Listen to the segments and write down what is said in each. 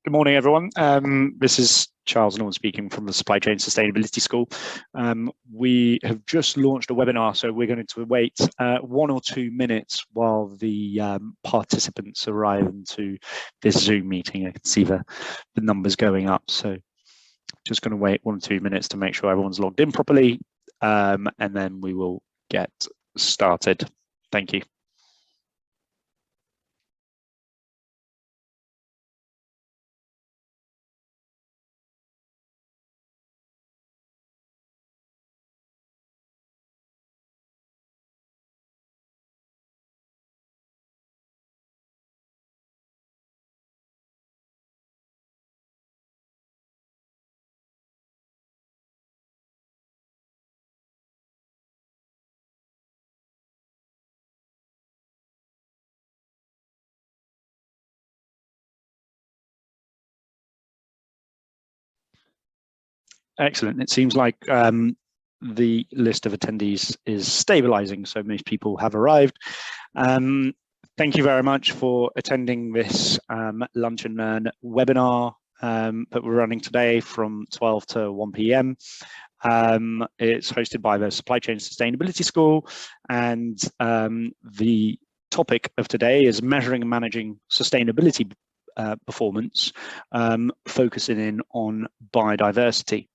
Good morning, everyone. This is Charles Norton speaking from the Supply Chain Sustainability School. We have just launched a webinar, so we're going to wait 1 or 2 minutes while the participants arrive into this Zoom meeting. I can see the numbers going up, so just going to wait 1 or 2 minutes to make sure everyone's logged in properly, and then we will get started. Thank you. Excellent. It seems like the list of attendees is stabilizing, so most people have arrived. Thank you very much for attending this Lunch and Learn webinar that we're running today from 12 to 1 p.m. It's hosted by the Supply Chain Sustainability School, and the topic of today is measuring and managing sustainability performance, focusing in on biodiversity.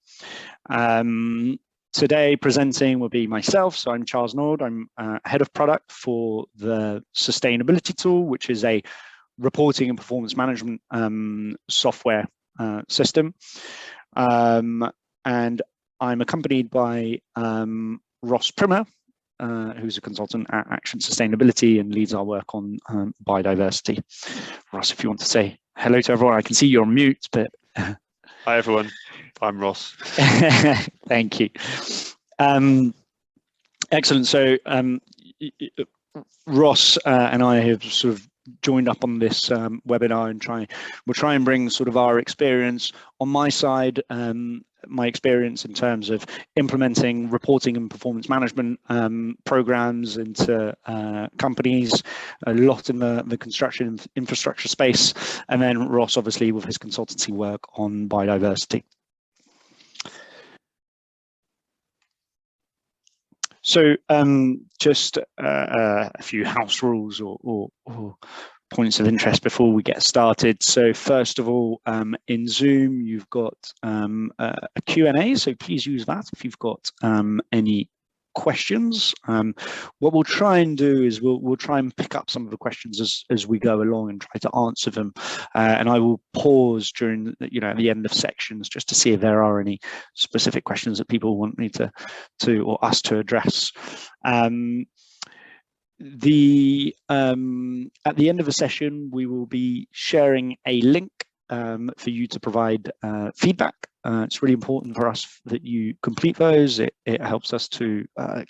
Today presenting will be myself, so I'm Charles Nord. I'm head of product for the sustainability tool, which is a reporting and performance management software system, and I'm accompanied by Ross Primer, who's a consultant at Action Sustainability and leads our work on biodiversity. Ross, if you want to say hello to everyone. I can see you're on mute, but hi everyone, I'm Ross. Thank you. Excellent. So Ross and I have sort of joined up on this webinar and we'll try and bring sort of our experience on my side, my experience in terms of implementing reporting and performance management programs into companies, a lot in the construction infrastructure space, and then Ross obviously with his consultancy work on biodiversity. So just a few house rules or points of interest before we get started. So first of all, in Zoom, you've got a Q&A, so please use that if you've got any questions. What we'll try and do is we'll try and pick up some of the questions as we go along and try to answer them. And I will pause during, at the end of sections just to see if there are any specific questions that people want me to or us to address. At the end of the session, we will be sharing a link for you to provide feedback. It's really important for us that you complete those. It helps us to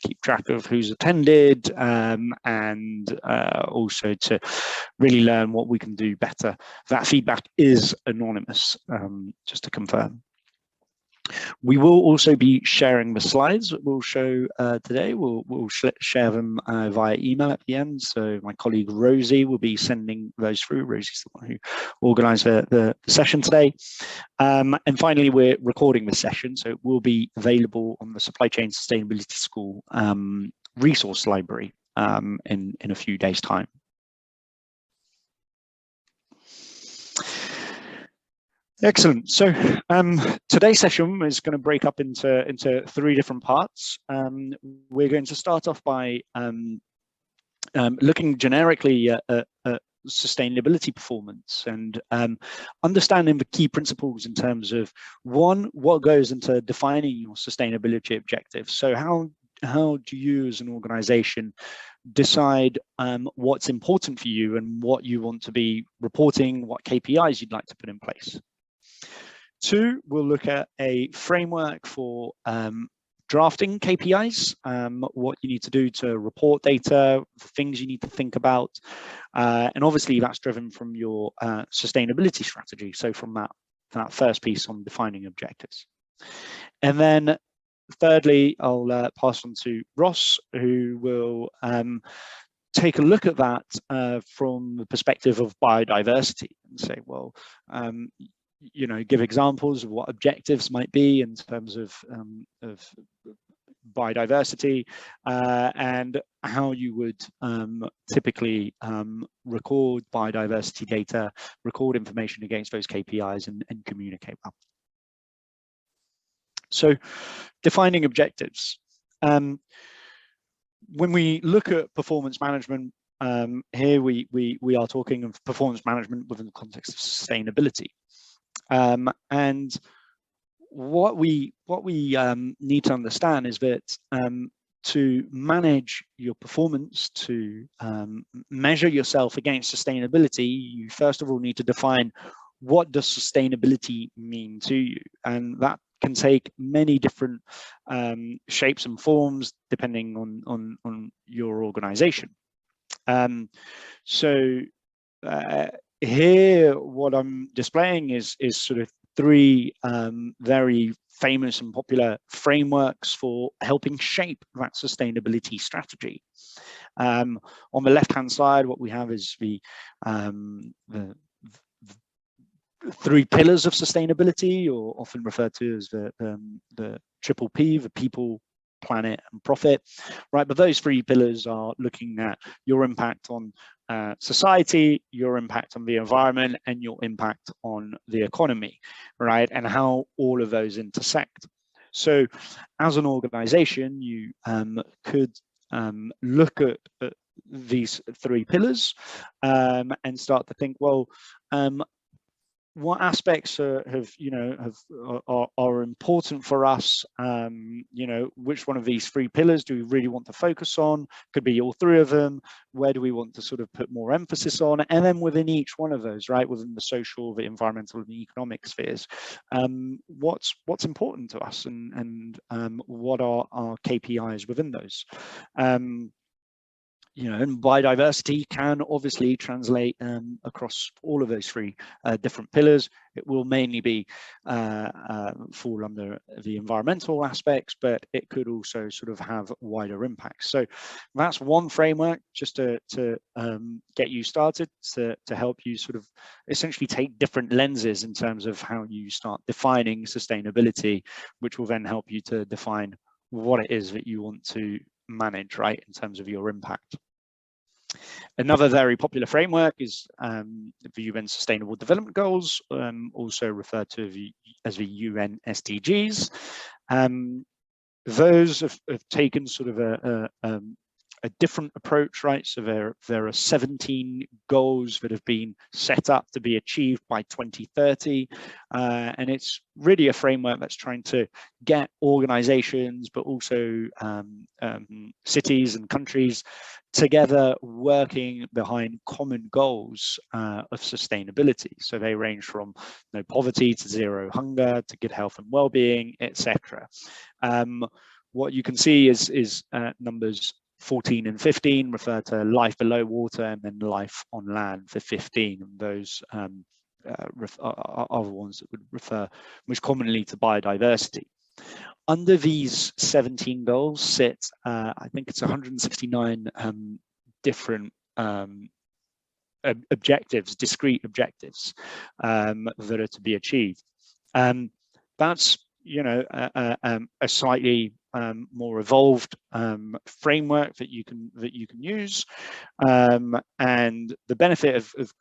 keep track of who's attended and also to really learn what we can do better. That feedback is anonymous, just to confirm. We will also be sharing the slides that we'll show today. We'll share them via email at the end. So my colleague Rosie will be sending those through. Rosie's the one who organised the session today. And finally, we're recording this session, so it will be available on the Supply Chain Sustainability School resource library in a few days' time. Excellent. So today's session is going to break up into 3 different parts. We're going to start off by looking generically at sustainability performance and understanding the key principles in terms of, one, what goes into defining your sustainability objectives. So how do you as an organization decide what's important for you and what you want to be reporting, what KPIs you'd like to put in place? 2, we'll look at a framework for drafting KPIs, what you need to do to report data, things you need to think about. And obviously that's driven from your sustainability strategy. So from that first piece on defining objectives. And then thirdly, I'll pass on to Ross, who will take a look at that from the perspective of biodiversity and say, well, you know, give examples of what objectives might be in terms of biodiversity and how you would typically record biodiversity data, record information against those KPIs and communicate well. So defining objectives. When we look at performance management, here we are talking of performance management within the context of sustainability. And what we need to understand is that to manage your performance, to measure yourself against sustainability, you first of all need to define what does sustainability mean to you, and that can take many different shapes and forms depending on your organization. Here what I'm displaying is sort of three very famous and popular frameworks for helping shape that sustainability strategy. On the left-hand side, what we have is the three pillars of sustainability, or often referred to as the triple P, the people, planet and profit, right? But those three pillars are looking at your impact on society, your impact on the environment, and your impact on the economy, right? And how all of those intersect. So as an organization, you could look at these three pillars and start to think, well, what aspects are important for us? You know, which one of these three pillars do we really want to focus on? Could be all three of them. Where do we want to sort of put more emphasis on? And then within each one of those, right, within the social, the environmental, and the economic spheres, what's important to us, and what are our KPIs within those? You know, and biodiversity can obviously translate across all of those three different pillars. It will mainly be fall under the environmental aspects, but it could also sort of have wider impacts. So that's one framework just to get you started, to help you sort of essentially take different lenses in terms of how you start defining sustainability, which will then help you to define what it is that you want to manage, right, in terms of your impact. Another very popular framework is the UN Sustainable Development Goals, also referred to as the UN SDGs. Those have taken sort of a different approach, right? So there are 17 goals that have been set up to be achieved by 2030, and it's really a framework that's trying to get organizations, but also cities and countries together working behind common goals of sustainability. So they range from no poverty to zero hunger to good health and well-being, etc. What you can see is numbers 14 and 15 refer to life below water, and then life on land for 15. And those are the ones that would refer most commonly to biodiversity. Under these 17 goals sit, I think it's 169 different objectives, discrete objectives that are to be achieved. That's, you know, a slightly more evolved framework that you can use, and the benefit of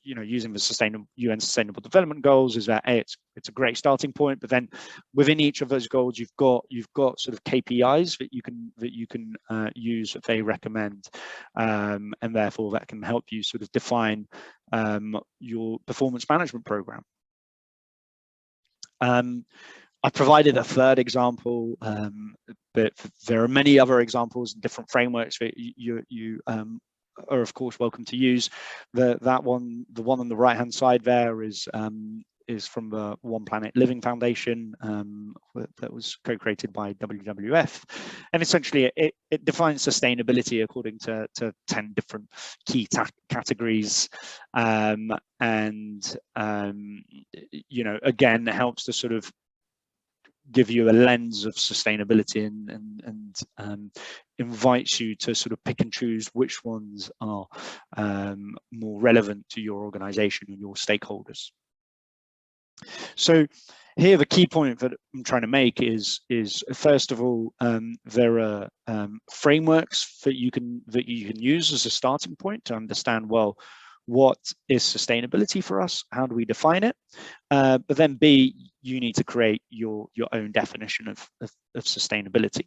you know, using the UN Sustainable Development Goals is that it's a great starting point, but then within each of those goals you've got sort of KPIs that you can use, that they recommend, and therefore that can help you sort of define your performance management program. I provided a third example, but there are many other examples and different frameworks that you are of course welcome to use. The one on the right hand side there is from the One Planet Living Foundation, that was co-created by WWF, and essentially it defines sustainability according to 10 different key categories, and you know, again, helps to sort of give you a lens of sustainability and invites you to sort of pick and choose which ones are more relevant to your organization and your stakeholders. So here the key point that I'm trying to make is first of all, there are frameworks that you can use as a starting point to understand, well, what is sustainability for us? How do we define it? But then B, you need to create your own definition of sustainability.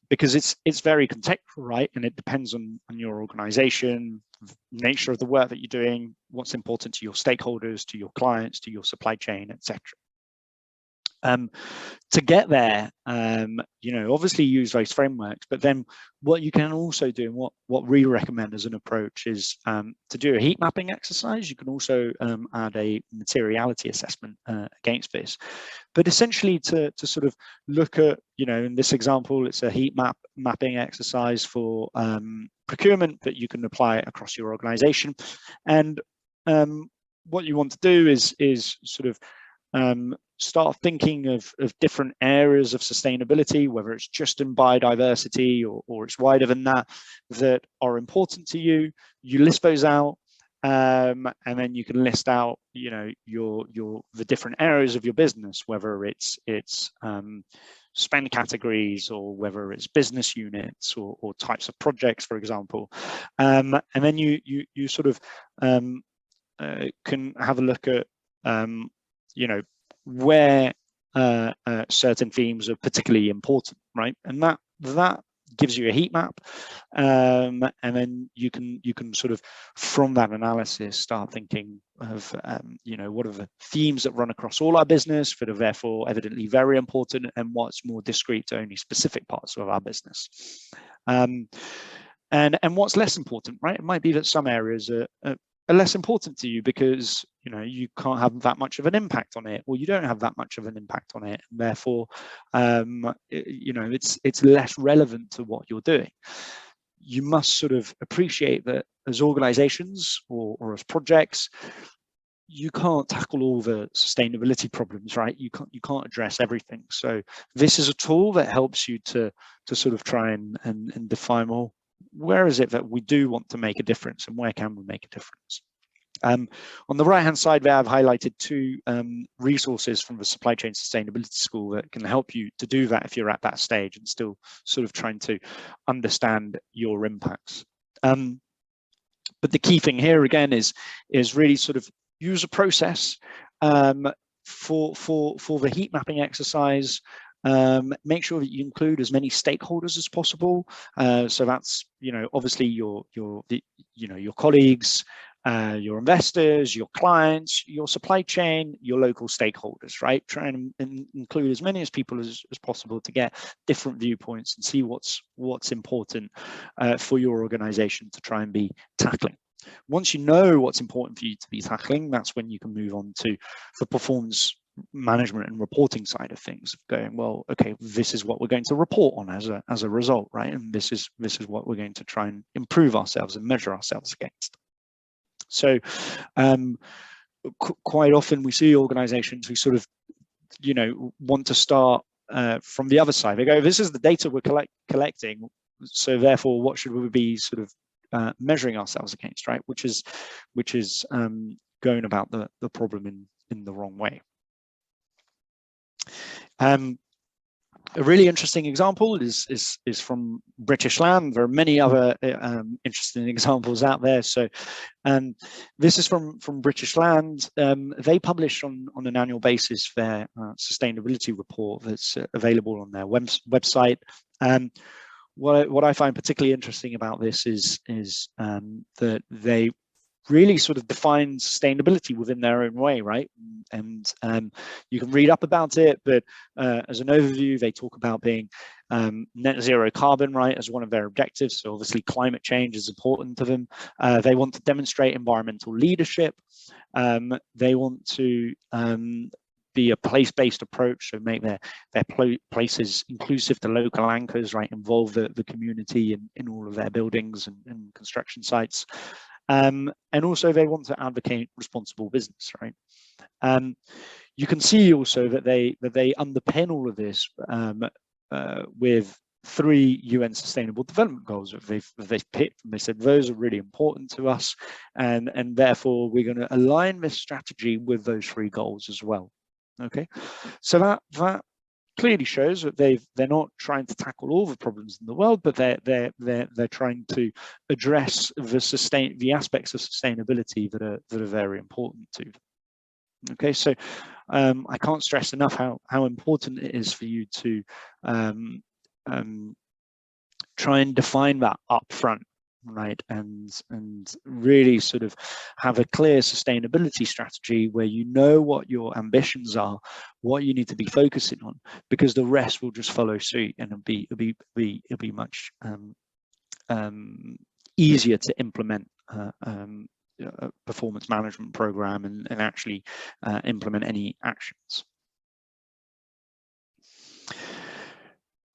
Because it's very contextual, right? And it depends on your organization, nature of the work that you're doing, what's important to your stakeholders, to your clients, to your supply chain, etc. To get there, you know, obviously use those frameworks, but then what you can also do, and what we recommend as an approach is to do a heat mapping exercise. You can also add a materiality assessment against this, but essentially to sort of look at, you know, in this example, it's a heat mapping exercise for procurement that you can apply across your organization. And what you want to do is sort of start thinking of different areas of sustainability, whether it's just in biodiversity or it's wider than that, that are important to you. You list those out, and then you can list out, you know, the different areas of your business, whether it's spend categories or whether it's business units or types of projects, for example, and then you sort of can have a look at you know, where certain themes are particularly important, right? And that gives you a heat map, and then you can sort of, from that analysis, start thinking of you know, what are the themes that run across all our business that are therefore evidently very important, and what's more discrete to only specific parts of our business, and what's less important, right? It might be that some areas are less important to you because, you know, you can't have that much of an impact on it, or you don't have that much of an impact on it, and therefore you know, it's less relevant to what you're doing. You must sort of appreciate that as organizations or as projects, you can't tackle all the sustainability problems, right? You can't address everything. So this is a tool that helps you to sort of try and define, well, where is it that we do want to make a difference, and where can we make a difference? On the right hand side there, I've highlighted two resources from the Supply Chain Sustainability School that can help you to do that if you're at that stage and still sort of trying to understand your impacts. But the key thing here again is really sort of use a process for the heat mapping exercise. Make sure that you include as many stakeholders as possible. So that's, you know, obviously your colleagues, your investors, your clients, your supply chain, your local stakeholders, right? Try and include as many people as possible to get different viewpoints and see what's important for your organization to try and be tackling. Once you know what's important for you to be tackling, that's when you can move on to the performance management and reporting side of things, going, well, okay, this is what we're going to report on as a result, right? And this is what we're going to try and improve ourselves and measure ourselves against. So quite often we see organizations who sort of, you know, want to start from the other side. They go, this is the data we're collecting, so therefore what should we be sort of measuring ourselves against, right? Which is going about the problem in the wrong way. A really interesting example is from British Land. There are many other interesting examples out there. So this is from British Land. They publish on an annual basis their sustainability report that's available on their website. What I find particularly interesting about this is that they really sort of define sustainability within their own way, right? And you can read up about it, but as an overview, they talk about being net zero carbon, right, as one of their objectives. So obviously climate change is important to them. They want to demonstrate environmental leadership. They want to be a place-based approach, so make their places inclusive to local anchors, right, involve the community in all of their buildings and construction sites. and also they want to advocate responsible business, right? You can see also that they underpin all of this with 3 UN Sustainable Development Goals that they've picked, and they said those are really important to us, and therefore we're going to align this strategy with those 3 goals as well. Okay, so that clearly shows that they're not trying to tackle all the problems in the world, but they're trying to address the aspects of sustainability that are very important to them. Okay, so I can't stress enough how important it is for you to try and define that up front, right, and really sort of have a clear sustainability strategy where you know what your ambitions are, what you need to be focusing on, because the rest will just follow suit, and it'll be much easier to implement a performance management program and actually implement any actions.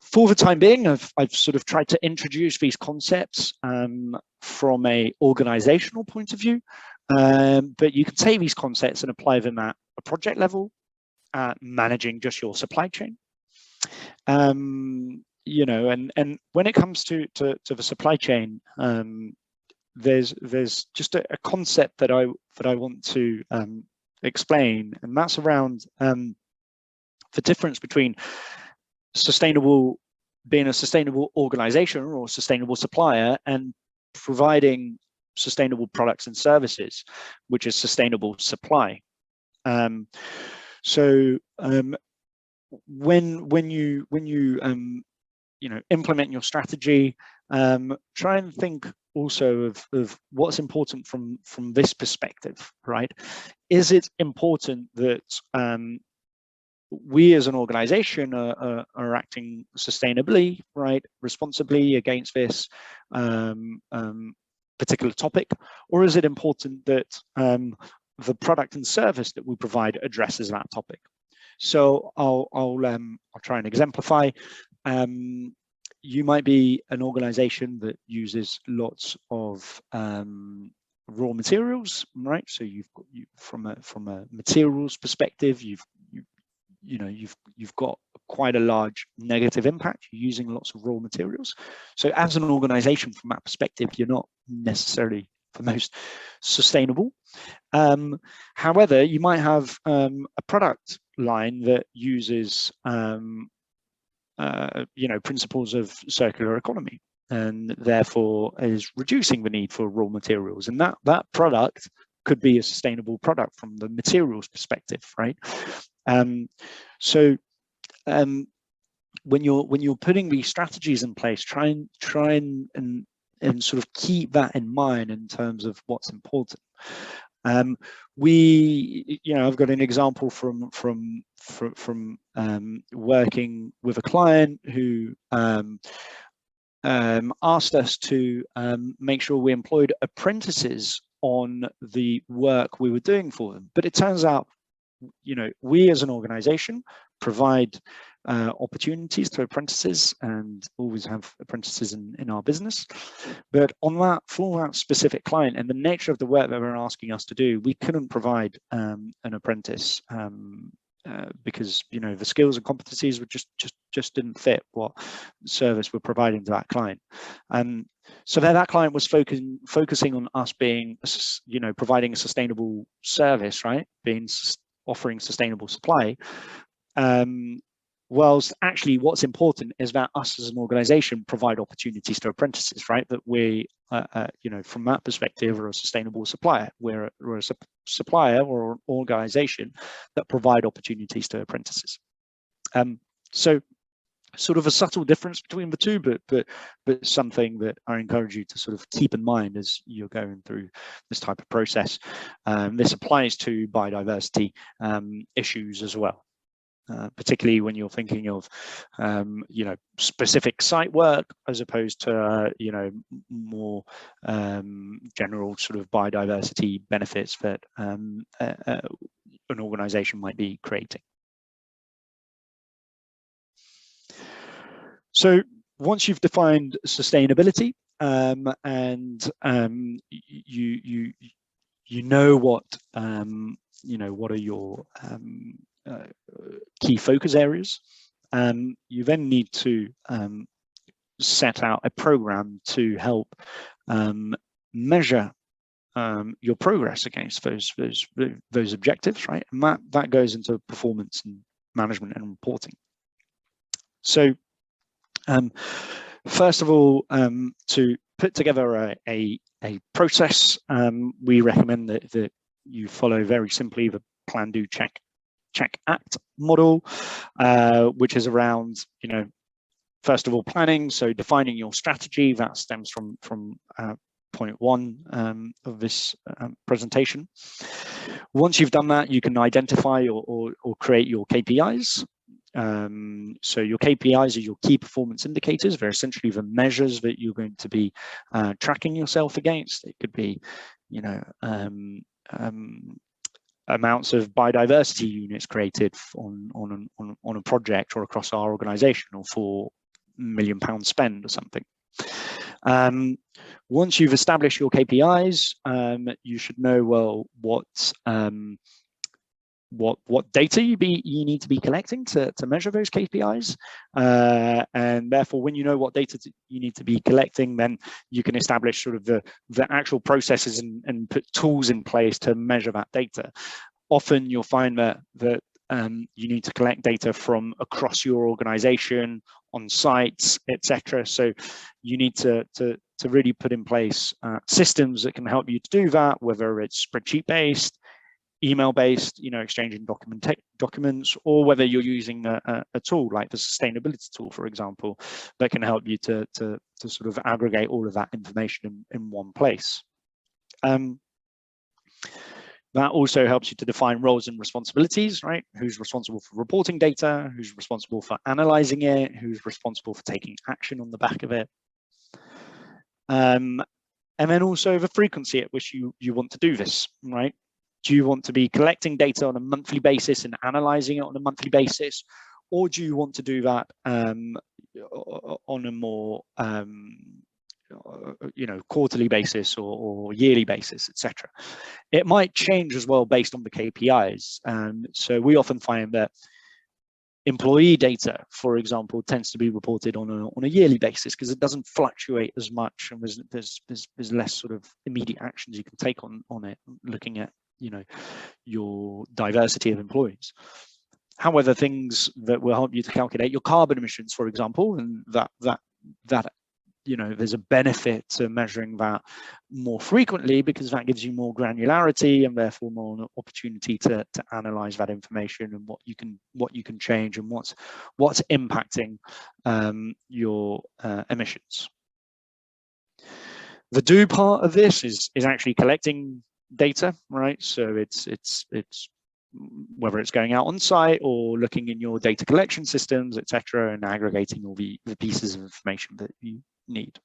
For the time being, I've sort of tried to introduce these concepts from a organizational point of view, but you can take these concepts and apply them at a project level, managing just your supply chain. You know, and when it comes to the supply chain, there's just a concept that I want to explain, and that's around the difference between being a sustainable organization or a sustainable supplier and providing sustainable products and services, which is sustainable supply. So when you you know, implement your strategy, try and think also of what's important from this perspective, right? Is it important that we as an organization are acting sustainably, right, responsibly against this particular topic, or is it important that the product and service that we provide addresses that topic? So I'll try and exemplify. You might be an organization that uses lots of raw materials, right? So from a materials perspective, you've got quite a large negative impact. You're using lots of raw materials. So as an organization, from that perspective, you're not necessarily the most sustainable. However, you might have a product line that uses principles of circular economy, and therefore is reducing the need for raw materials, and that product could be a sustainable product from the materials perspective, right? So when you're putting these strategies in place, try and sort of keep that in mind in terms of what's important. I've got an example from working with a client who asked us to make sure we employed apprentices on the work we were doing for them. But it turns out, you know, we as an organization provide opportunities to apprentices and always have apprentices in our business. But for that specific client and the nature of the work that they're asking us to do, we couldn't provide an apprentice because, you know, the skills and competencies were just didn't fit what service we're providing to that client. So that client was focusing on us being, you know, providing a sustainable service, right? Offering sustainable supply. Whilst actually what's important is that us as an organization provide opportunities to apprentices, right? That we, you know, from that perspective, are a sustainable supplier. We're a supplier or an organization that provide opportunities to apprentices. So sort of a subtle difference between the two, but something that I encourage you to sort of keep in mind as you're going through this type of process. This applies to biodiversity issues as well. Particularly when you're thinking of, you know, specific site work as opposed to, you know, more general sort of biodiversity benefits that an organization might be creating. So once you've defined sustainability, and you know what what are your key focus areas. You then need to set out a program to help measure your progress against those objectives, right? And that goes into performance and management and reporting. So first of all, to put together a process, we recommend that you follow very simply the plan, do, check, act model, which is around, first of all, planning. So defining your strategy, that stems from point 1 of this presentation. Once you've done that, you can identify or create your KPIs. So your KPIs are your key performance indicators. They're essentially the measures that you're going to be tracking yourself against. It could be, amounts of biodiversity units created on a project or across our organization, or £4 million spend or something. Once you've established your KPIs, you should know, well, what data you need to be collecting to measure those KPIs, and therefore when you know what data you need to be collecting, then you can establish sort of the actual processes and put tools in place to measure that data. Often you'll find that you need to collect data from across your organization, on sites, etc. So you need to really put in place systems that can help you to do that, whether it's spreadsheet based, email based, exchanging documents, or whether you're using a tool like the sustainability tool, for example, that can help you to sort of aggregate all of that information in one place. That also helps you to define roles and responsibilities, right? Who's responsible for reporting data, who's responsible for analyzing it, who's responsible for taking action on the back of it. And then also the frequency at which you want to do this, right? Do you want to be collecting data on a monthly basis and analyzing it on a monthly basis? Or do you want to do that on a more quarterly basis or yearly basis, etc. It might change as well based on the KPIs. So we often find that employee data, for example, tends to be reported on a yearly basis because it doesn't fluctuate as much, and there's less sort of immediate actions you can take on it, looking at your diversity of employees. However, things that will help you to calculate your carbon emissions, for example, and that there's a benefit to measuring that more frequently because that gives you more granularity and therefore more opportunity to analyze that information and what you can change and what's impacting your emissions. The do part of this is actually collecting data, right? So it's whether it's going out on site or looking in your data collection systems, etc., and aggregating all the pieces of information that you need.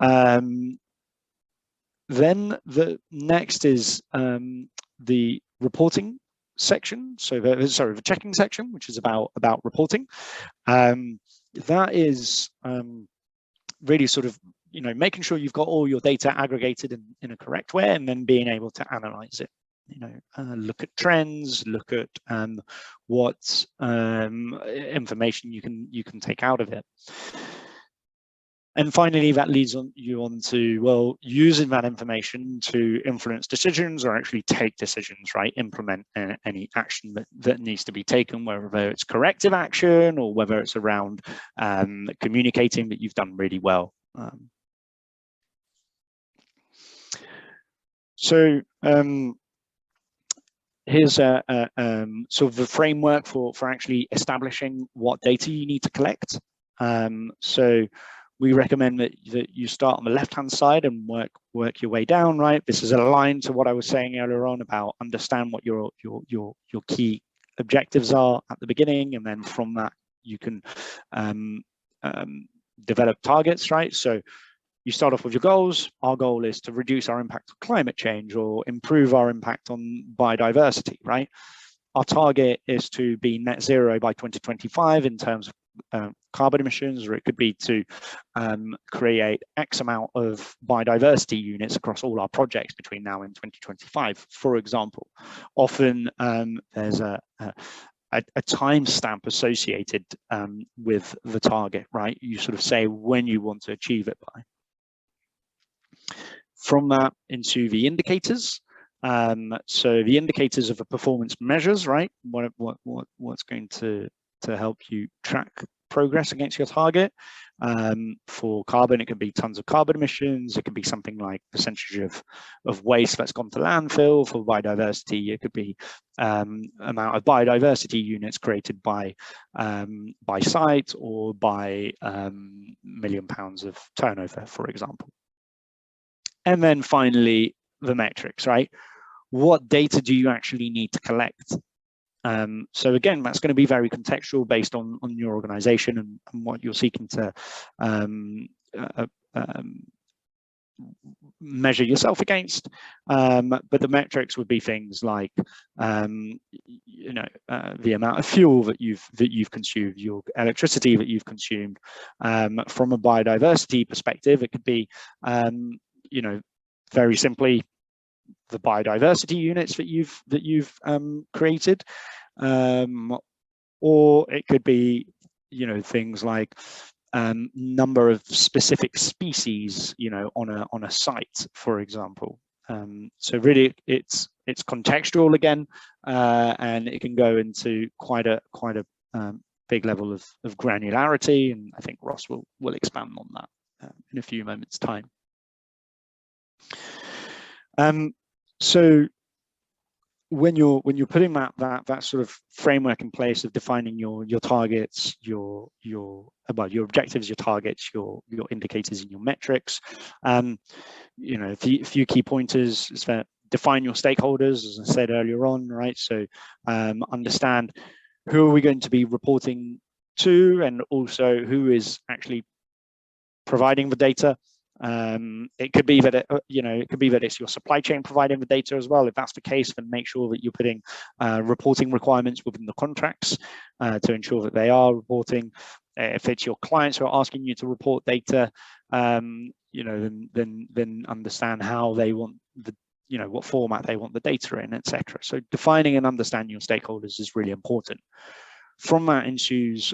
Then the next is the reporting section. So the checking section, which is about reporting. That is really sort of making sure you've got all your data aggregated in a correct way, and then being able to analyze it. Look at trends, look at what information you can take out of it. And finally, that leads you on to, well, using that information to influence decisions or actually take decisions, right? Implement any action that needs to be taken, whether it's corrective action or whether it's around communicating that you've done really well. Here's sort of the framework for actually establishing what data you need to collect. So we recommend that you start on the left-hand side and work your way down, right? This is aligned to what I was saying earlier on about understand what your key objectives are at the beginning, and then from that you can develop targets, right? So you start off with your goals. Our goal is to reduce our impact on climate change or improve our impact on biodiversity, right? Our target is to be net zero by 2025 in terms of carbon emissions, or it could be to create X amount of biodiversity units across all our projects between now and 2025, for example. Often there's a timestamp associated with the target, right? You sort of say when you want to achieve it by. From that into the indicators. So the indicators of the performance measures, right? What's going to help you track progress against your target. For carbon, it can be tons of carbon emissions. It can be something like percentage of waste that's gone to landfill. For biodiversity, it could be amount of biodiversity units created by site, or by £1 million of turnover, for example. And then finally, the metrics, right? What data do you actually need to collect? So again, that's going to be very contextual based on your organization and what you're seeking to measure yourself against. But the metrics would be things like, the amount of fuel that you've consumed, your electricity that you've consumed. From a biodiversity perspective, it could be, very simply, the biodiversity units that you've created, or it could be, things like number of specific species, on a site, for example. So really, it's contextual again, and it can go into quite a big level of granularity, and I think Ross will expand on that in a few moments' time. So when you're putting that sort of framework in place of defining your targets, your objectives, your targets, your indicators, and your metrics, a few key pointers is that define your stakeholders, as I said earlier on, right? So understand who are we going to be reporting to, and also who is actually providing the data. It could be that it's your supply chain providing the data as well. If that's the case, then make sure that you're putting reporting requirements within the contracts to ensure that they are reporting. If it's your clients who are asking you to report data, then understand how they want what format they want the data in, etc. So defining and understanding your stakeholders is really important. From that ensues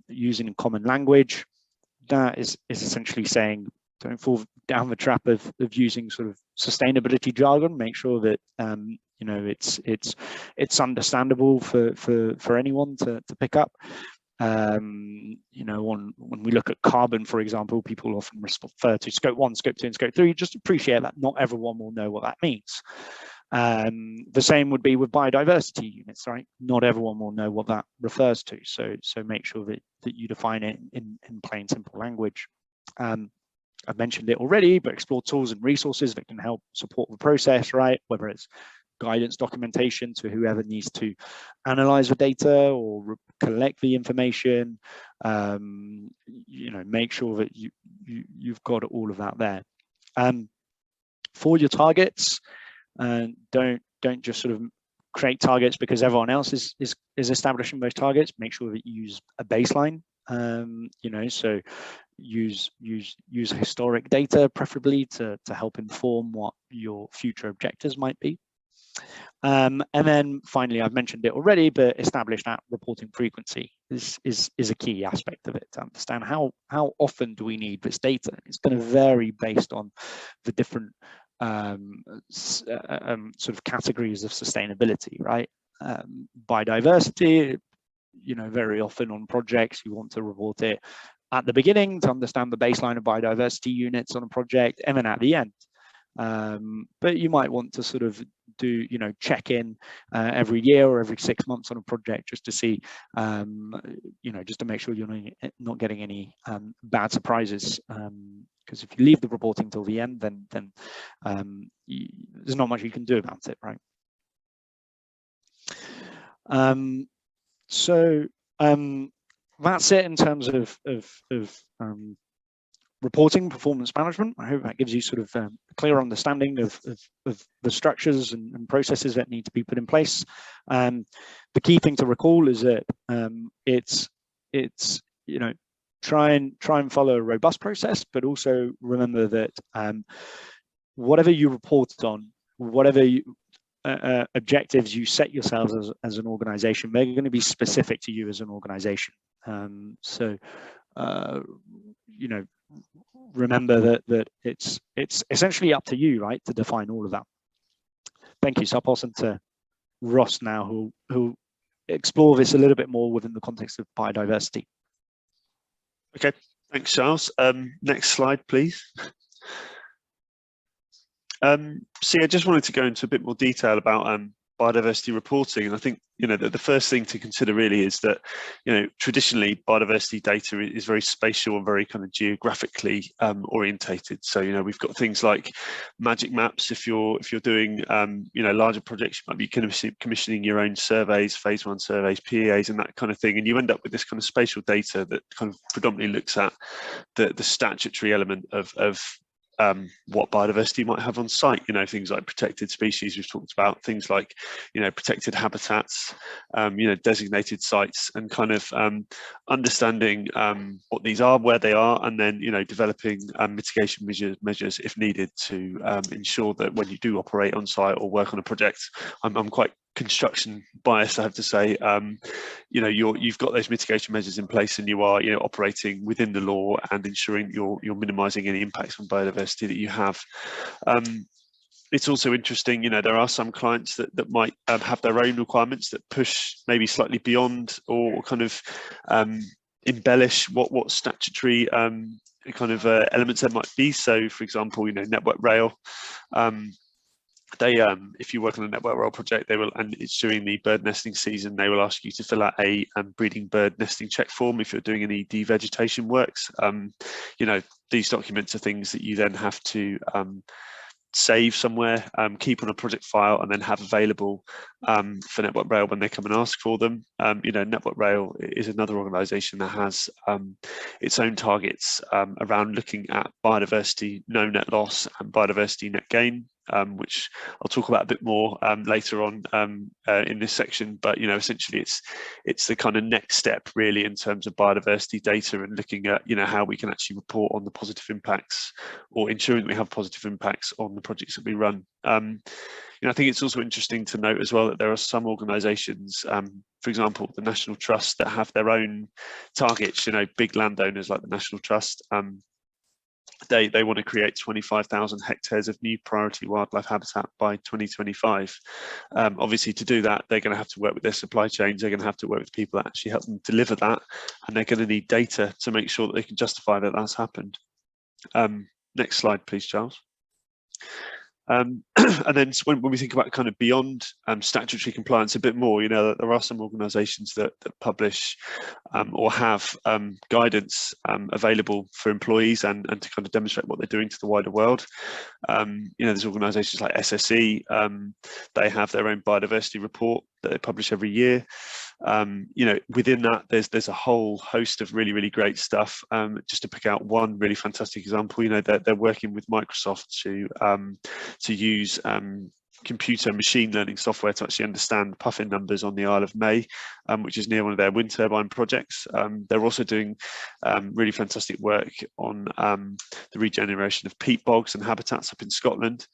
using a common language. That is essentially saying, don't fall down the trap of using sort of sustainability jargon. Make sure that it's understandable for anyone to pick up. When we look at carbon, for example, people often refer to scope 1, scope 2, and scope 3. Just appreciate that not everyone will know what that means. The same would be with biodiversity units, right? Not everyone will know what that refers to. So make sure that you define it in plain, simple language. I've mentioned it already, but explore tools and resources that can help support the process, right? Whether it's guidance documentation to whoever needs to analyze the data or collect the information. Make sure that you've got all of that there. For your targets, don't just sort of create targets because everyone else is establishing those targets. Make sure that you use a baseline. So use historic data, preferably to help inform what your future objectives might be. And then finally, I've mentioned it already, but establish that reporting frequency is a key aspect of it, to understand how often do we need this data. It's going to vary based on the different sort of categories of sustainability, right? Biodiversity, very often on projects, you want to report it at the beginning to understand the baseline of biodiversity units on a project, and then at the end. But you might want to sort of do, check in every year or every 6 months on a project just to see, just to make sure you're not getting any bad surprises. Because if you leave the reporting till the end, then there's not much you can do about it, right? That's it in terms of reporting, performance management. I hope that gives you sort of a clear understanding of the structures and processes that need to be put in place. The key thing to recall is that it's try and follow a robust process, but also remember that whatever you report on, whatever objectives you set yourselves as an organization, they're going to be specific to you as an organization. Remember that it's essentially up to you, right, to define all of that. Thank you. So I'll pass on to Ross now, who'll explore this a little bit more within the context of biodiversity. Okay, thanks, Charles. Next slide, please. So I just wanted to go into a bit more detail about biodiversity reporting, and I think the first thing to consider really is that traditionally biodiversity data is very spatial and very kind of geographically orientated. So we've got things like magic maps. If you're doing larger projects, you might be commissioning your own surveys, phase 1 surveys, PEAs, and that kind of thing, and you end up with this kind of spatial data that kind of predominantly looks at the statutory element of what biodiversity you might have on site, things like protected species we've talked about, things like protected habitats, designated sites, and kind of understanding what these are, where they are, and then developing mitigation measures if needed to ensure that when you do operate on site or work on a project, I'm quite construction biased, I have to say, you've got those mitigation measures in place, and you are operating within the law and ensuring you're minimizing any impacts on biodiversity that you have. It's also interesting, there are some clients that might have their own requirements that push maybe slightly beyond or kind of embellish what statutory kind of elements there might be. So for example, Network Rail, if you work on a Network Rail project, they will, and it's during the bird nesting season, they will ask you to fill out a breeding bird nesting check form if you're doing any devegetation works. These documents are things that you then have to save somewhere, keep on a project file, and then have available for Network Rail when they come and ask for them. Network Rail is another organisation that has its own targets around looking at biodiversity no net loss and biodiversity net gain, which I'll talk about a bit more later on in this section. But essentially it's the kind of next step really in terms of biodiversity data and looking at how we can actually report on the positive impacts, or ensuring that we have positive impacts on the projects that we run. I think it's also interesting to note as well that there are some organisations, for example, the National Trust, that have their own targets. Big landowners like the National Trust. They want to create 25,000 hectares of new priority wildlife habitat by 2025. Obviously, to do that, they're going to have to work with their supply chains. They're going to have to work with people that actually help them deliver that, and they're going to need data to make sure that they can justify that that's happened. Next slide, please, Charles. And then when we think about kind of beyond statutory compliance a bit more, there are some organisations that publish or have guidance available for employees and to kind of demonstrate what they're doing to the wider world. There's organisations like SSE, they have their own biodiversity report that they publish every year. Within that, there's a whole host of really great stuff. Just to pick out one really fantastic example, they're working with Microsoft to use computer machine learning software to actually understand puffin numbers on the Isle of May, which is near one of their wind turbine projects. They're also doing really fantastic work on the regeneration of peat bogs and habitats up in Scotland.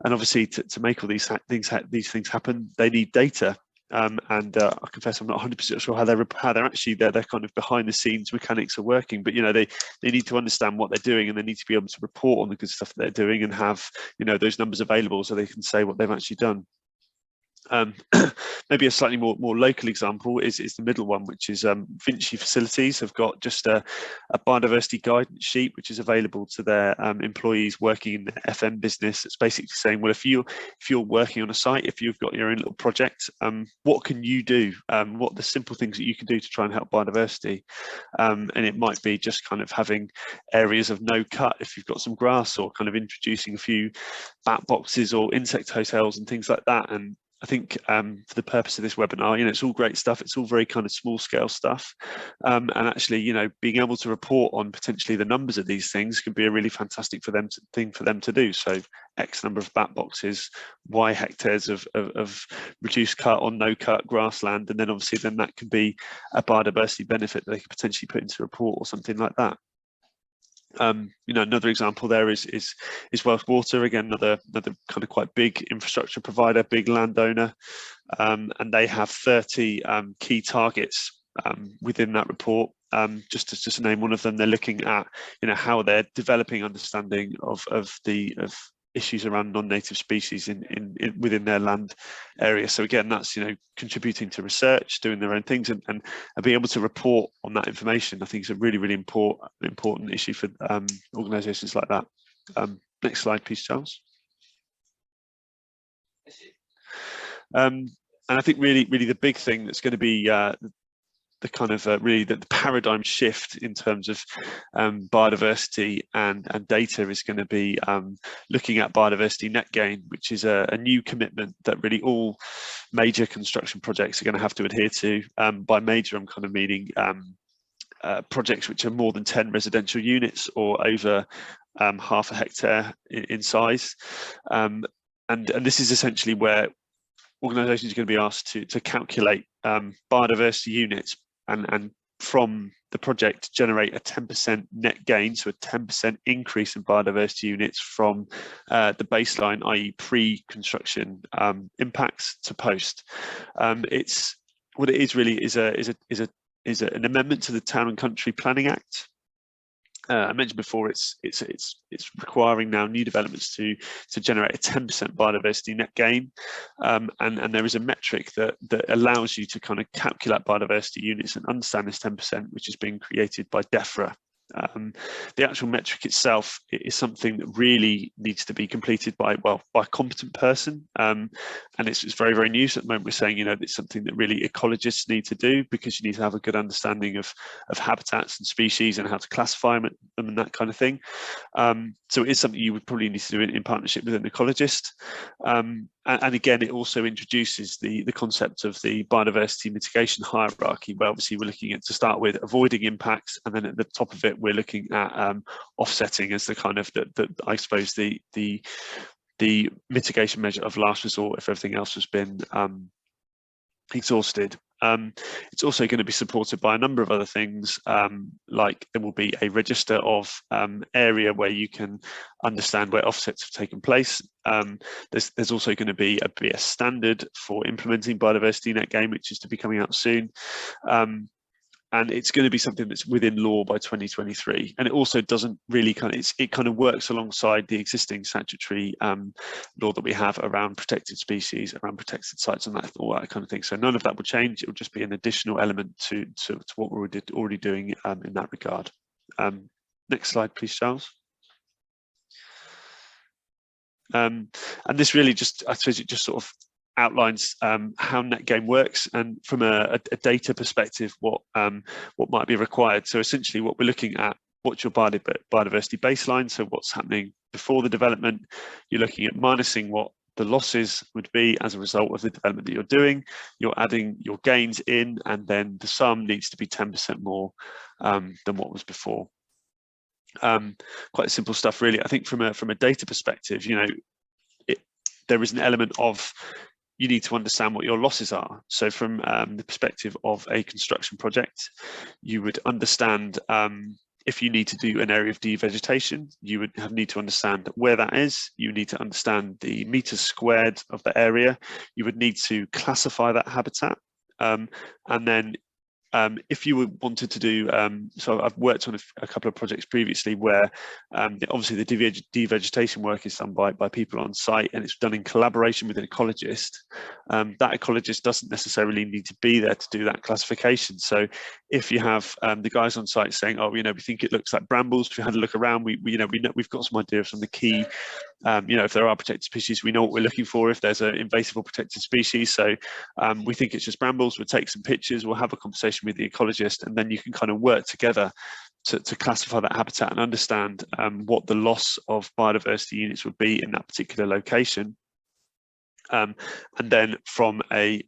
And obviously, to make all these things happen, they need data. And I confess I'm not 100% sure how they're kind of behind the scenes mechanics are working, but they need to understand what they're doing, and they need to be able to report on the good stuff that they're doing and have those numbers available so they can say what they've actually done. Maybe a slightly more local example is the middle one, which is Vinci Facilities have got just a biodiversity guidance sheet which is available to their employees working in the FM business. It's basically saying, well, if you're working on a site, if you've got your own little project, what can you do? What are the simple things that you can do to try and help biodiversity? And it might be just kind of having areas of no cut if you've got some grass, or kind of introducing a few bat boxes or insect hotels and things like that. And I think for the purpose of this webinar, it's all great stuff. It's all very kind of small scale stuff. And actually, being able to report on potentially the numbers of these things can be a really fantastic thing for them to do. So X number of bat boxes, Y hectares of reduced cut or no cut grassland. And then obviously then that can be a biodiversity benefit that they could potentially put into a report or something like that. Another example there is Welsh Water, again, another kind of quite big infrastructure provider, big landowner, and they have 30 key targets within that report. Just to name one of them, they're looking at how they're developing understanding of issues around non-native species within their land area. So again, that's contributing to research, doing their own things, and being able to report on that information, I think is a really, really important issue for organisations like that. Next slide, please, Charles. And I think really the big thing that's going to be the kind of really the paradigm shift in terms of biodiversity and data is going to be looking at Biodiversity Net Gain, which is a new commitment that really all major construction projects are going to have to adhere to. By major, I'm kind of meaning projects which are more than 10 residential units or over half a hectare in size. And this is essentially where organisations are going to be asked to calculate biodiversity units and from the project generate a 10% net gain, so a 10% increase in biodiversity units from the baseline, i.e. pre-construction impacts to post. It's what it is really is an amendment to the Town and Country Planning Act. I mentioned before, it's requiring now new developments to generate a 10% biodiversity net gain, and there is a metric that allows you to kind of calculate biodiversity units and understand this 10%, which is being created by DEFRA. The actual metric itself is something that really needs to be completed by a competent person, and it's very, very new. So at the moment we're saying it's something that really ecologists need to do, because you need to have a good understanding of habitats and species and how to classify them and that kind of thing. So it is something you would probably need to do in partnership with an ecologist. And again, it also introduces the concept of the biodiversity mitigation hierarchy, where obviously we're looking at, to start with, avoiding impacts, and then at the top of it we're looking at offsetting as the kind of I suppose the mitigation measure of last resort if everything else has been exhausted. It's also going to be supported by a number of other things, like there will be a register of area where you can understand where offsets have taken place. There's also going to be a standard for implementing Biodiversity Net Gain, which is to be coming out soon. And it's going to be something that's within law by 2023. And it also doesn't really it kind of works alongside the existing statutory law that we have around protected species, around protected sites, and all that kind of thing. So none of that will change. It will just be an additional element to what we're already doing in that regard. Next slide, please, Charles. And this really just, I suppose it just sort of outlines how Net Gain works, and from a data perspective, what might be required. So essentially what we're looking at, what's your biodiversity baseline, so what's happening before the development. You're looking at minusing what the losses would be as a result of the development that you're doing. You're adding your gains in, and then the sum needs to be 10% more than what was before. Quite simple stuff, really. I think from a data perspective, there is an element of, you need to understand what your losses are. So from the perspective of a construction project, you would understand if you need to do an area of devegetation, you would need to understand where that is. You need to understand the meters squared of the area. You would need to classify that habitat. And then if you wanted to do, so I've worked on a couple of projects previously where obviously the devegetation work is done by people on site, and it's done in collaboration with an ecologist. That ecologist doesn't necessarily need to be there to do that classification. So if you have the guys on site saying, oh, we think it looks like brambles, if you had a look around, we've got some idea of some of the key, if there are protected species, we know what we're looking for. If there's an invasive or protected species, so we think it's just brambles, we'll take some pictures, we'll have a conversation with the ecologist, and then you can kind of work together to classify that habitat and understand what the loss of biodiversity units would be in that particular location. And then from the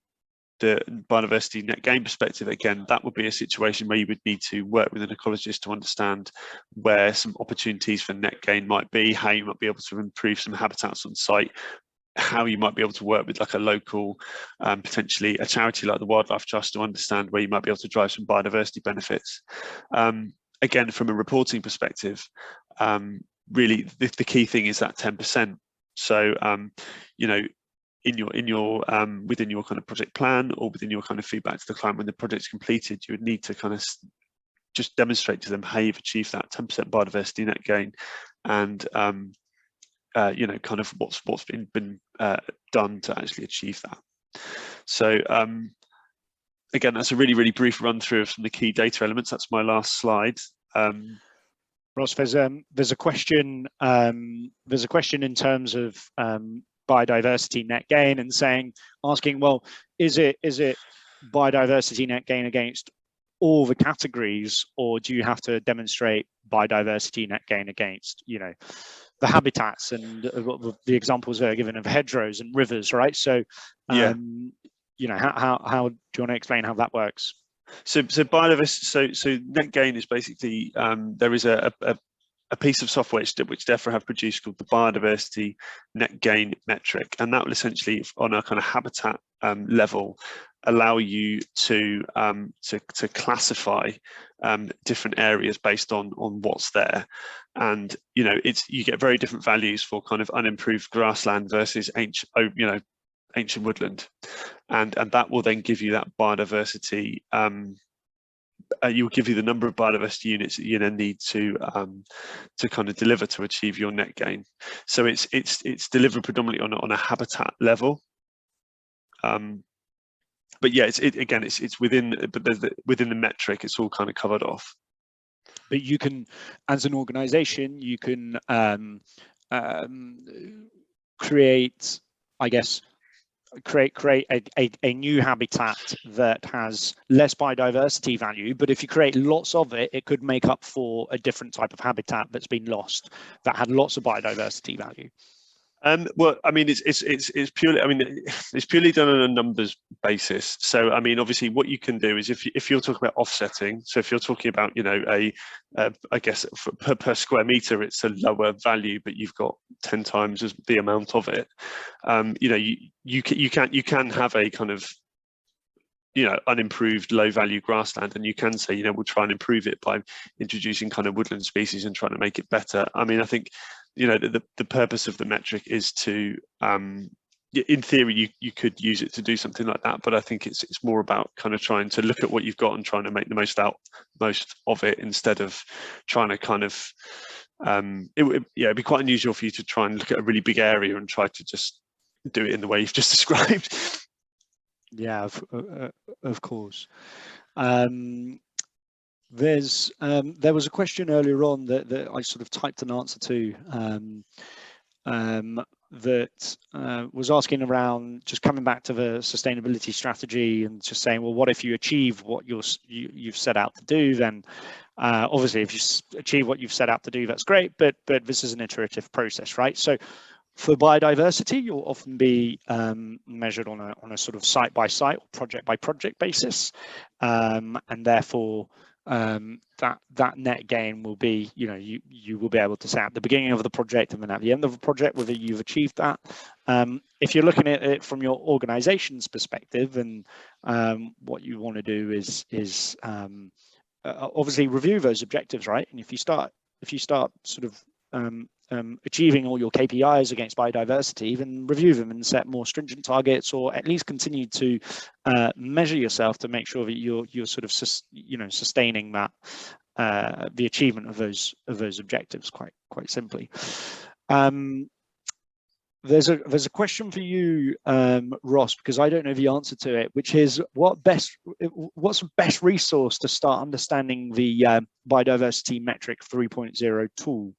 Biodiversity Net Gain perspective, again, that would be a situation where you would need to work with an ecologist to understand where some opportunities for net gain might be, how you might be able to improve some habitats on site, how you might be able to work with like a local, potentially a charity like the Wildlife Trust to understand where you might be able to drive some biodiversity benefits. Again, from a reporting perspective, really the key thing is that 10%. So, you know, within your kind of project plan or within your kind of feedback to the client when the project's completed, you would need to kind of just demonstrate to them how you've achieved that 10% biodiversity net gain, and you know, kind of what's been done to actually achieve that. So again, that's a really brief run through of some of the key data elements. That's my last slide. Ross, there's a question. There's a question in terms of biodiversity net gain and asking, well, is it biodiversity net gain against all the categories, or do you have to demonstrate biodiversity net gain against, you know, the habitats and the examples that are given of hedgerows and rivers, right? So, yeah, you know, how do you want to explain how that works? So biodiversity, so net gain is basically there is a piece of software which DEFRA have produced called the Biodiversity Net Gain metric, and that will essentially, on a kind of habitat level, allow you to classify different areas based on what's there. And you know, you get very different values for kind of unimproved grassland versus ancient woodland, and that will then give you that biodiversity. You will give you the number of biodiversity units that you then need to kind of deliver to achieve your net gain. So it's delivered predominantly on a habitat level. But yeah, it's within, but within the metric, it's all kind of covered off. But you can, as an organization, you can create, I guess, create a new habitat that has less biodiversity value, but if you create lots of it, it could make up for a different type of habitat that's been lost that had lots of biodiversity value. Well, I mean, it's purely, I mean, it's purely done on a numbers basis. So, I mean, obviously, what you can do is if you're talking about offsetting, so if you're talking about, you know, I guess per square meter, it's a lower value, but you've got 10 times the amount of it. You know, you can have a kind of, you know, unimproved low value grassland, and you can say, you know, we'll try and improve it by introducing kind of woodland species and trying to make it better. I mean, I think, you know, the purpose of the metric is to, in theory, you could use it to do something like that, but I think it's more about kind of trying to look at what you've got and trying to make the most of it, instead of trying to kind of, it'd be quite unusual for you to try and look at a really big area and try to just do it in the way you've just described. Yeah, of course. There was a question earlier on that I sort of typed an answer to, that was asking around, just coming back to the sustainability strategy and just saying, well, what if you achieve what you've set out to do? Then obviously, if you achieve what you've set out to do, that's great, but this is an iterative process, right? So for biodiversity, you'll often be measured on a sort of site by site or project by project basis, and therefore that net gain will be, you know, you will be able to say at the beginning of the project and then at the end of the project whether you've achieved that. If you're looking at it from your organization's perspective, and what you want to do is obviously review those objectives, right? And if you start sort of achieving all your KPIs against biodiversity, then review them and set more stringent targets, or at least continue to measure yourself to make sure that you're sort of sustaining that the achievement of those objectives quite simply. There's a question for you, Ross, because I don't know the answer to it, which is what's the best resource to start understanding the Biodiversity Metric 3.0 tool?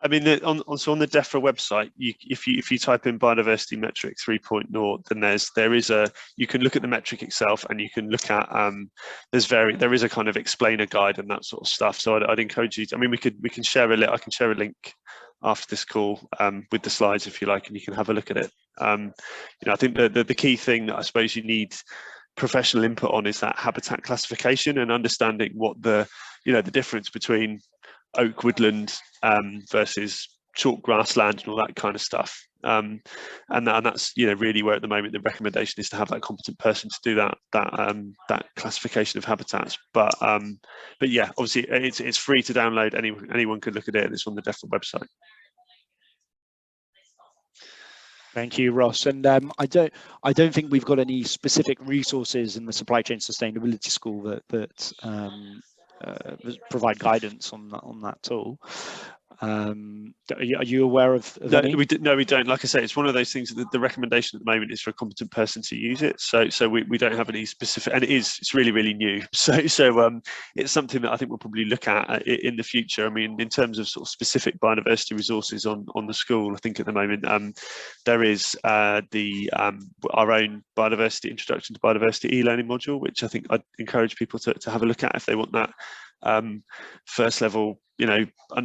I mean, on the DEFRA website, if you type in Biodiversity Metric 3.0, then you can look at the metric itself, and you can look at there is a kind of explainer guide and that sort of stuff. So I'd encourage you to, I mean, I can share a link after this call with the slides if you like, and you can have a look at it. I think the key thing that I suppose you need professional input on is that habitat classification and understanding what the difference between oak woodland versus chalk grassland and all that kind of stuff. And that's really where at the moment the recommendation is to have that competent person to do that classification of habitats. But yeah, obviously it's free to download. Anyone can look at it, and it's on the DEFRA website. Thank you, Ross. And I don't think we've got any specific resources in the Supply Chain Sustainability School that provide guidance on that tool. Are you aware of any? No, we don't. Like I say, it's one of those things that the recommendation at the moment is for a competent person to use it. So we don't have any specific, and it's really new. So it's something that I think we'll probably look at in the future. I mean, in terms of sort of specific biodiversity resources on the school, I think at the moment there is our own Biodiversity Introduction to Biodiversity e-learning module, which I think I'd encourage people to have a look at if they want that first level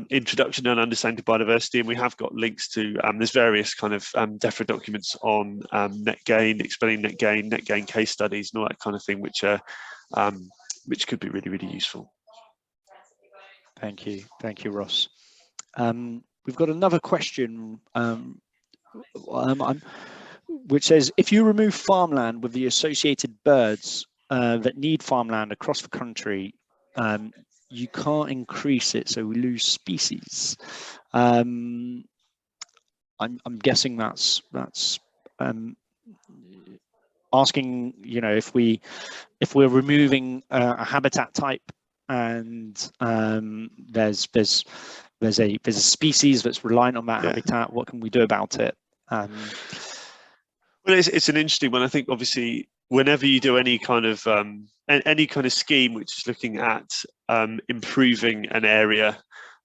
introduction and understanding biodiversity. And we have got links to there's various kind of DEFRA documents on net gain, explaining net gain case studies and all that kind of thing, which could be really useful. Thank you, Ross. We've got another question which says, if you remove farmland with the associated birds that need farmland across the country, you can't increase it, so we lose species. I'm guessing that's asking, if we're removing a habitat type and there's a species that's reliant on that habitat, what can we do about it? Well, it's an interesting one. I think obviously whenever you do any kind of scheme which is looking at improving an area,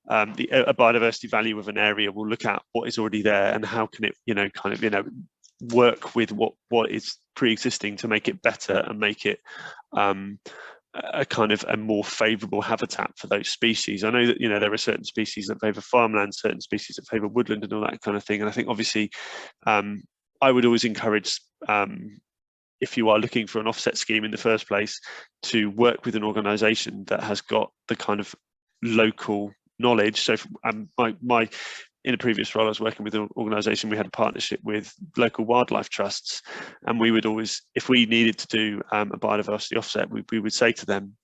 a biodiversity value of an area will look at what is already there and how can it work with what is pre-existing to make it better and make it a kind of a more favourable habitat for those species. I know that there are certain species that favour farmland, certain species that favour woodland and all that kind of thing. And I think obviously I would always encourage, if you are looking for an offset scheme in the first place, to work with an organisation that has got the kind of local knowledge. So in a previous role, I was working with an organisation, we had a partnership with local wildlife trusts, and we would always, if we needed to do a biodiversity offset, we would say to them,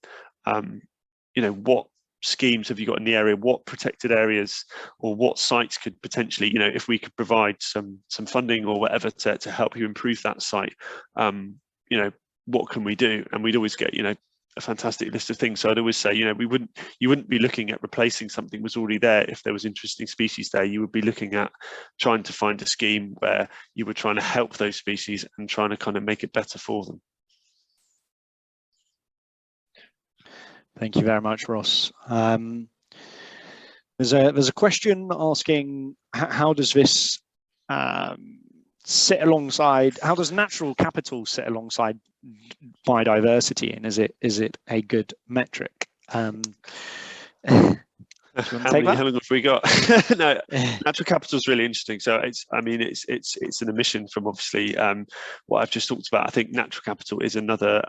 what schemes have you got in the area, what protected areas or what sites could potentially, if we could provide some funding or whatever to help you improve that site, what can we do? And we'd always get a fantastic list of things. So I'd always say, you wouldn't be looking at replacing something that was already there. If there was interesting species there, you would be looking at trying to find a scheme where you were trying to help those species and trying to kind of make it better for them. Thank you very much, Ross. There's a question asking, how does this sit alongside, how does natural capital sit alongside biodiversity, and is it a good metric? How long have we got? No, natural capital is really interesting. So it's an omission from obviously what I've just talked about. I think natural capital is another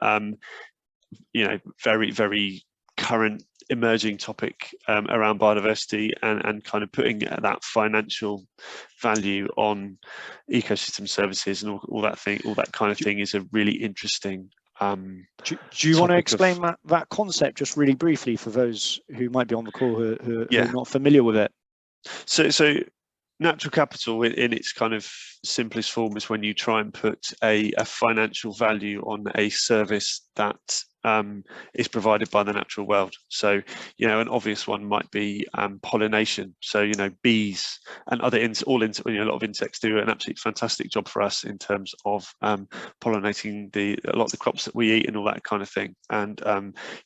very current emerging topic around biodiversity and kind of putting that financial value on ecosystem services and all that kind of thing is a really interesting do you want to explain that concept just really briefly for those who might be on the call who are not familiar with it? So natural capital in its kind of simplest form is when you try and put a financial value on a service that is provided by the natural world. So an obvious one might be pollination. So bees and other a lot of insects do an absolutely fantastic job for us in terms of pollinating a lot of the crops that we eat and all that kind of thing. And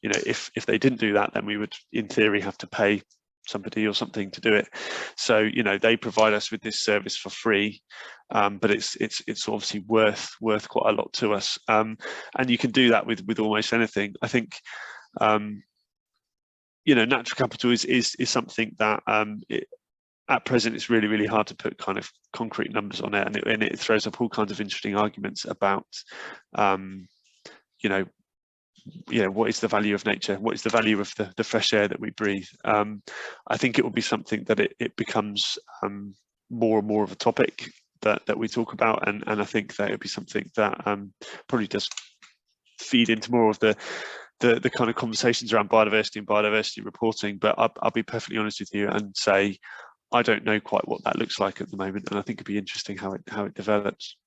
if they didn't do that, then we would in theory have to pay somebody or something to do it. So they provide us with this service for free, but it's obviously worth quite a lot to us, and you can do that with almost anything. I think natural capital is something that at present, it's really, really hard to put kind of concrete numbers on it, and it throws up all kinds of interesting arguments about, you know, what is the value of nature? What is the value of the fresh air that we breathe? I think it will be something that it becomes more and more of a topic that we talk about, and I think that it'll be something that probably does feed into more of the kind of conversations around biodiversity and biodiversity reporting. But I'll be perfectly honest with you and say I don't know quite what that looks like at the moment, and I think it'd be interesting how it develops.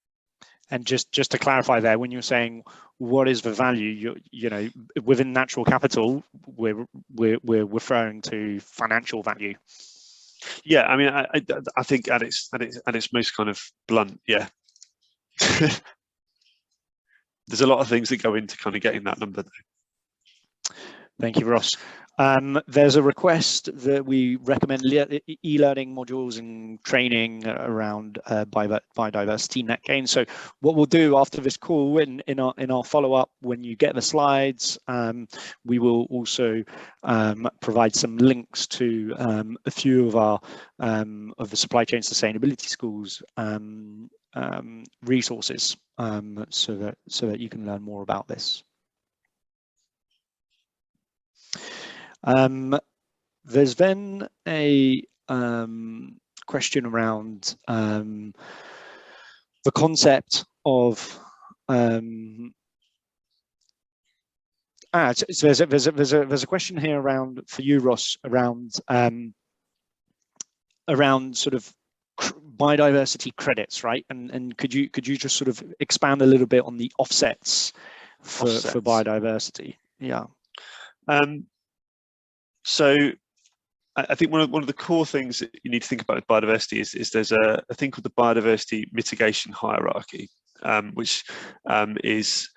And just to clarify there, when you're saying what is the value, you know, within natural capital, we're referring to financial value. Yeah, I mean, I think at its most kind of blunt, yeah. There's a lot of things that go into kind of getting that number though. Thank you, Ross. There's a request that we recommend e-learning modules and training around Biodiversity Net Gain. So what we'll do after this call in our follow-up, when you get the slides, we will also provide some links to a few of our of the supply chain sustainability schools resources, so that you can learn more about this. There's then a question around the concept of so there's a question here around for you, Ross, around sort of biodiversity credits, right? And could you just sort of expand a little bit on the offsets for biodiversity? Yeah. So I think one of the core things that you need to think about with biodiversity is there's a thing called the biodiversity mitigation hierarchy, which is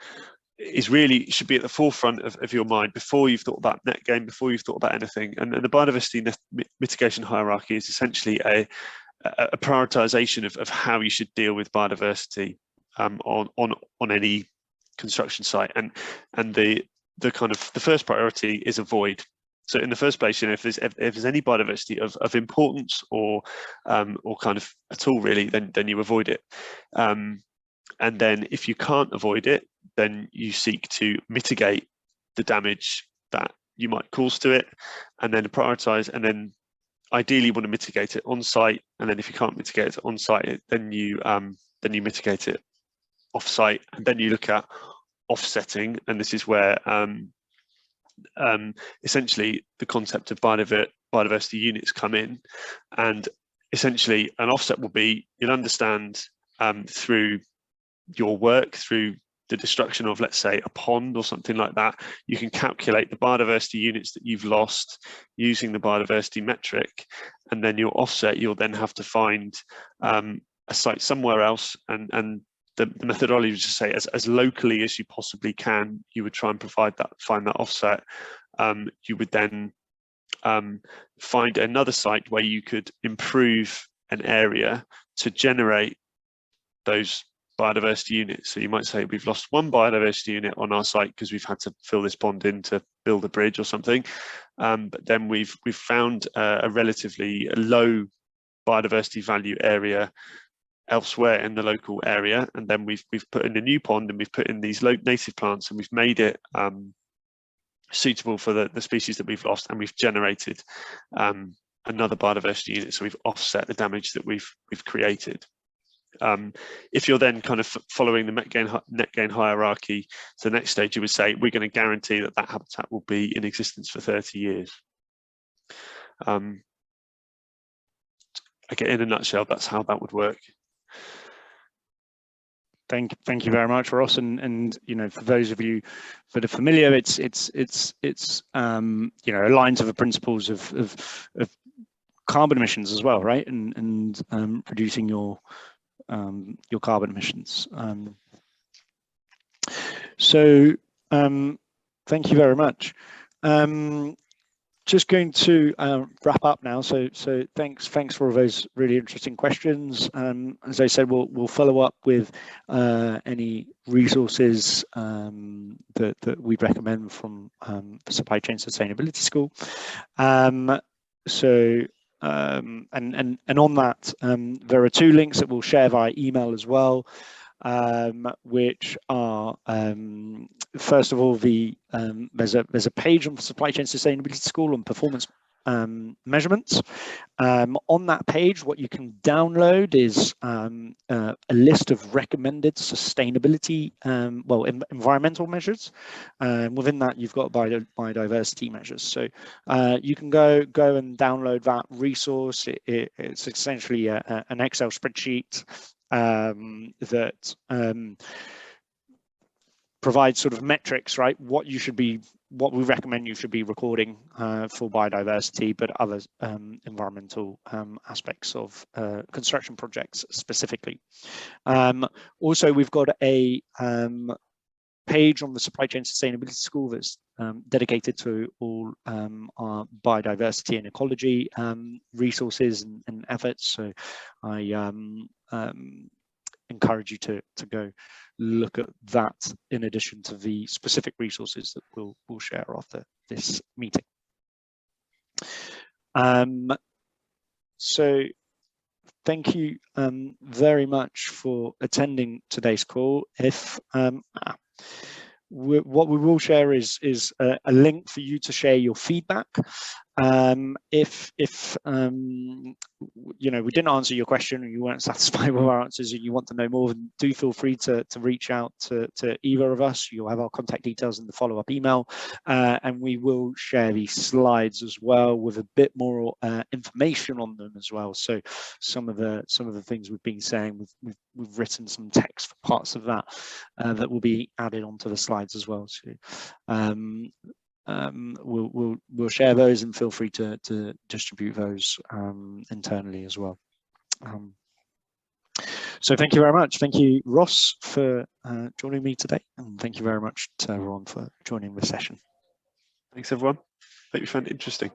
really should be at the forefront of your mind before you've thought about net gain, before you've thought about anything. And the biodiversity mitigation hierarchy is essentially a prioritization of how you should deal with biodiversity on any construction site, and the kind of the first priority is avoid. So in the first place, you know, if there's any biodiversity of importance or kind of at all really, then you avoid it. And then if you can't avoid it, then you seek to mitigate the damage that you might cause to it, and then prioritize, and then ideally want to mitigate it on site. And then if you can't mitigate it on site, then you mitigate it off site, and then you look at offsetting, and this is where essentially the concept of biodiversity units come in. And essentially an offset will be, you'll understand through your work, through the destruction of, let's say, a pond or something like that, you can calculate the biodiversity units that you've lost using the biodiversity metric, and then your offset, you'll then have to find a site somewhere else, and the methodology is to say as locally as you possibly can, you would try and find that offset. You would then find another site where you could improve an area to generate those biodiversity units. So you might say we've lost one biodiversity unit on our site because we've had to fill this pond in to build a bridge or something, but then we've found a relatively low biodiversity value area elsewhere in the local area, and then we've put in a new pond, and we've put in these native plants, and we've made it suitable for the species that we've lost, and we've generated another biodiversity unit. So we've offset the damage that we've created. If you're then kind of following the net gain hierarchy, so the next stage you would say we're going to guarantee that habitat will be in existence for 30 years. Again, in a nutshell, that's how that would work. Thank you very much, Ross. And you know, for those of you that are familiar, it's you know, aligns with the principles of carbon emissions as well, right? And reducing your carbon emissions. So thank you very much. Just going to wrap up now. So thanks for all those really interesting questions. As I said, we'll follow up with any resources that we recommend from the Supply Chain Sustainability School. So on that, there are 2 links that we'll share via email as well, which are first of all there's a page on Supply Chain Sustainability School on performance measurements. On that page, what you can download is a list of recommended sustainability, environmental measures. Within that, you've got biodiversity measures. So you can go and download that resource. It's essentially an Excel spreadsheet that provides sort of metrics, right? What we recommend you should be recording for biodiversity, but other environmental aspects of construction projects specifically. Also, we've got a page on the Supply Chain Sustainability School that's dedicated to all our biodiversity and ecology resources and efforts. So I encourage you to go look at that in addition to the specific resources that we'll share after this meeting. So thank you very much for attending today's call. What we will share is a link for you to share your feedback. If you know we didn't answer your question or you weren't satisfied with our answers and you want to know more, do feel free to reach out to either of us. You'll have our contact details in the follow-up email, and we will share these slides as well with a bit more information on them as well. So some of the things we've been saying, we've written some text for parts of that that will be added onto the slides as well. So we'll share those, and feel free to distribute those internally as well. So thank you very much. Thank you, Ross, for joining me today, and thank you very much to everyone for joining the session. Thanks, everyone. Hope you found it interesting.